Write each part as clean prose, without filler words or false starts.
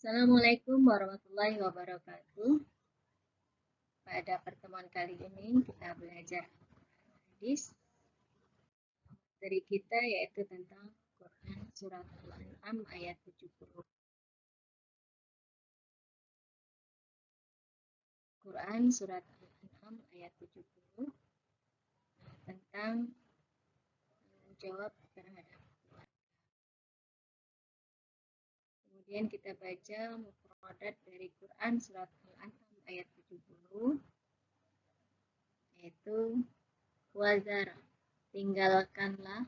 Assalamualaikum warahmatullahi wabarakatuh. Pada pertemuan kali ini kita belajar hadis dari kita yaitu tentang Quran surat Al-An'am ayat 70. Quran surat Al-An'am ayat 70 tentang jawab terhadap Quran. Kemudian kita baca mufradat dari Quran surat Al-An'am ayat 70 yaitu wazar, tinggalkanlah.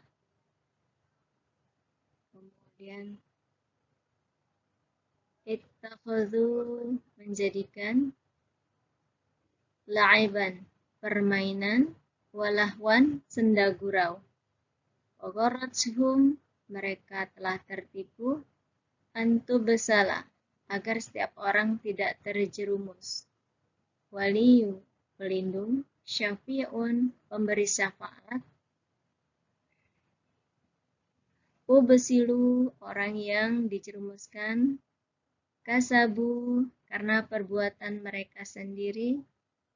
Kemudian ittakhadhu, menjadikan, la'iban, permainan, walahwan, senda gurau. Wagharrathum, mereka telah tertipu, antubsala, agar setiap orang tidak terjerumus. Waliyu, pelindung, syafi'un, pemberi syafaat, ubsilu, orang yang dijerumuskan, kasabu, karena perbuatan mereka sendiri,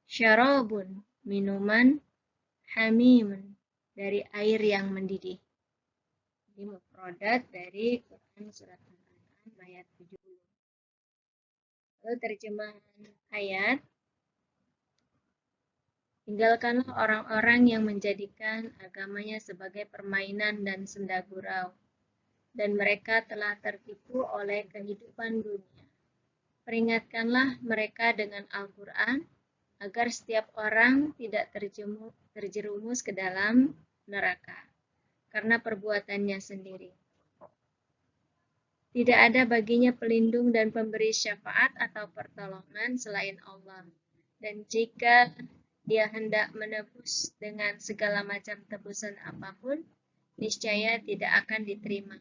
syarabun, minuman, hamimun, dari air yang mendidih. Ini mufradat dari Quran surat Al-An'am ayat 70. Lalu terjemahan ayat, tinggalkanlah orang-orang yang menjadikan agamanya sebagai permainan dan senda gurau, dan mereka telah tertipu oleh kehidupan dunia. Peringatkanlah mereka dengan Al-Quran, agar setiap orang tidak terjerumus ke dalam neraka karena perbuatannya sendiri. Tidak ada baginya pelindung dan pemberi syafaat atau pertolongan selain Allah. Dan jika dia hendak menebus dengan segala macam tebusan apapun, niscaya tidak akan diterima.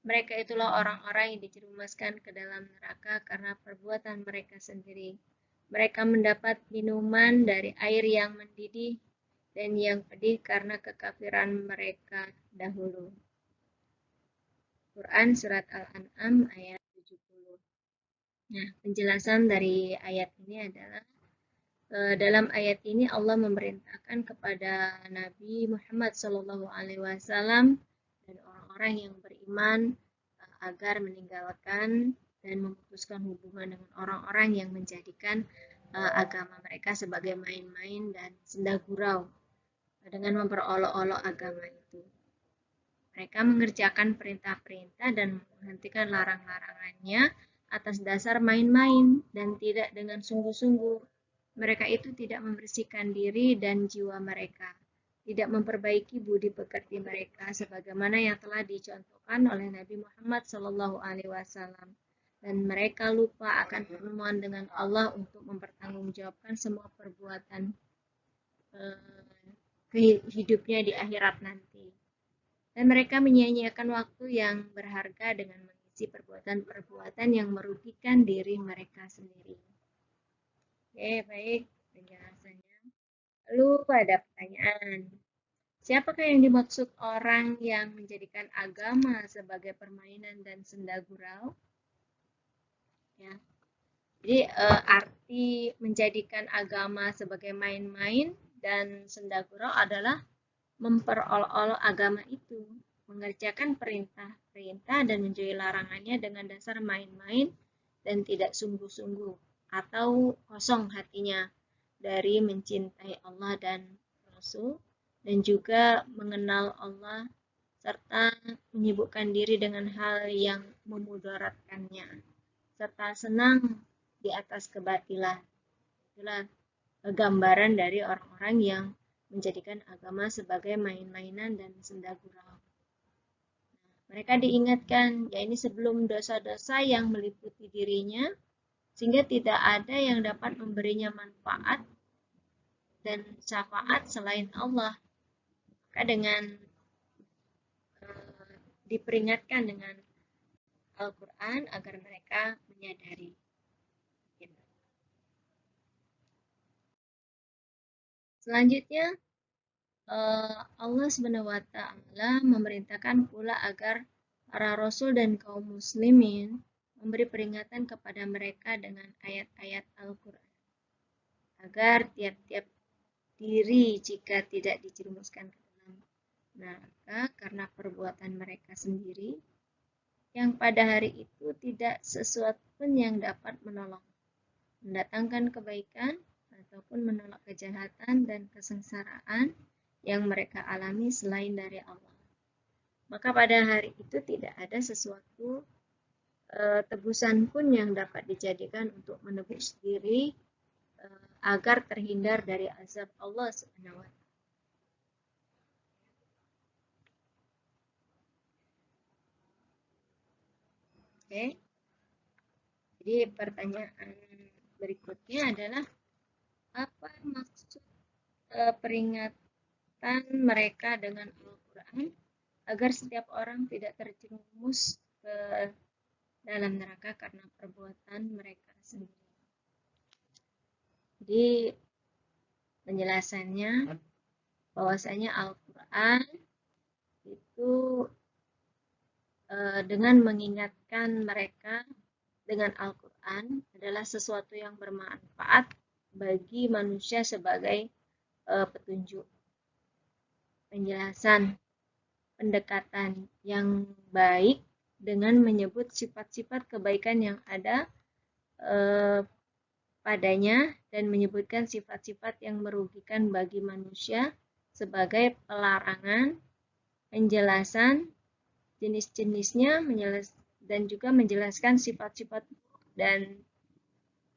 Mereka itulah orang-orang yang dijerumuskan ke dalam neraka karena perbuatan mereka sendiri. Mereka mendapat minuman dari air yang mendidih dan yang pedih karena kekafiran mereka dahulu. Quran surat Al-An'am ayat 70. Nah, penjelasan dari ayat ini adalah dalam ayat ini Allah memerintahkan kepada Nabi Muhammad SAW dan orang-orang yang beriman agar meninggalkan dan memutuskan hubungan dengan orang-orang yang menjadikan agama mereka sebagai main-main dan senda gurau dengan memperolok-olok agama itu. Mereka mengerjakan perintah-perintah dan menghentikan larang-larangannya atas dasar main-main dan tidak dengan sungguh-sungguh. Mereka itu tidak membersihkan diri dan jiwa mereka, tidak memperbaiki budi pekerti mereka sebagaimana yang telah dicontohkan oleh Nabi Muhammad SAW. Dan mereka lupa akan pertemuan dengan Allah untuk mempertanggungjawabkan semua perbuatan hidupnya di akhirat nanti. Dan mereka menyia-nyiakan waktu yang berharga dengan mengisi perbuatan-perbuatan yang merugikan diri mereka sendiri. Oke, baik penjelasannya. Lalu ada pertanyaan. Siapakah yang dimaksud orang yang menjadikan agama sebagai permainan dan senda gurau? Ya. Jadi arti menjadikan agama sebagai main-main dan senda gurau adalah memperolok-olok agama itu, mengerjakan perintah-perintah dan menjauhi larangannya dengan dasar main-main dan tidak sungguh-sungguh atau kosong hatinya dari mencintai Allah dan Rasul dan juga mengenal Allah serta menyibukkan diri dengan hal yang memudaratkannya serta senang di atas kebatilan. Itulah gambaran dari orang-orang yang menjadikan agama sebagai main-mainan dan senda gurau. Mereka diingatkan, yakni sebelum dosa-dosa yang meliputi dirinya, sehingga tidak ada yang dapat memberinya manfaat dan syafaat selain Allah. Maka dengan diperingatkan dengan Al-Quran agar mereka menyadari. Selanjutnya, Allah SWT memerintahkan pula agar para rasul dan kaum muslimin memberi peringatan kepada mereka dengan ayat-ayat Al-Quran, agar tiap-tiap diri jika tidak dijerumuskan ke dalam neraka karena perbuatan mereka sendiri, yang pada hari itu tidak sesuatu pun yang dapat menolong, mendatangkan kebaikan, ataupun menolak kejahatan dan kesengsaraan yang mereka alami selain dari Allah. Maka pada hari itu tidak ada sesuatu tebusan pun yang dapat dijadikan untuk menebus diri agar terhindar dari azab Allah Subhanahu wa Ta'ala. Oke. Jadi pertanyaan berikutnya adalah apa maksud peringatan mereka dengan Al-Quran agar setiap orang tidak terjerumus ke dalam neraka karena perbuatan mereka sendiri. Jadi penjelasannya bahwasanya Al-Quran itu dengan mengingatkan mereka dengan Al-Quran adalah sesuatu yang bermanfaat bagi manusia sebagai petunjuk, penjelasan, pendekatan yang baik dengan menyebut sifat-sifat kebaikan yang ada padanya dan menyebutkan sifat-sifat yang merugikan bagi manusia sebagai pelarangan, penjelasan jenis-jenisnya, dan juga menjelaskan sifat-sifat dan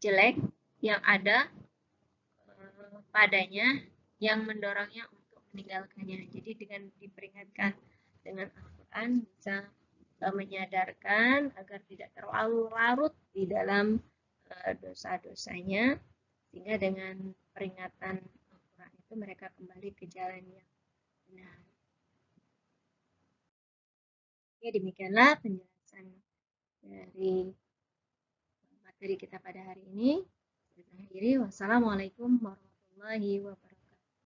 jelek yang ada padanya yang mendorongnya untuk meninggalkannya. Jadi dengan diperingatkan dengan Al-Quran bisa menyadarkan agar tidak terlalu larut di dalam dosa-dosanya, sehingga dengan peringatan Al-Quran itu mereka kembali ke jalan yang benar. Ya, demikianlah penjelasan dari materi kita pada hari ini. Wassalamualaikum warahmatullahi wabarakatuh.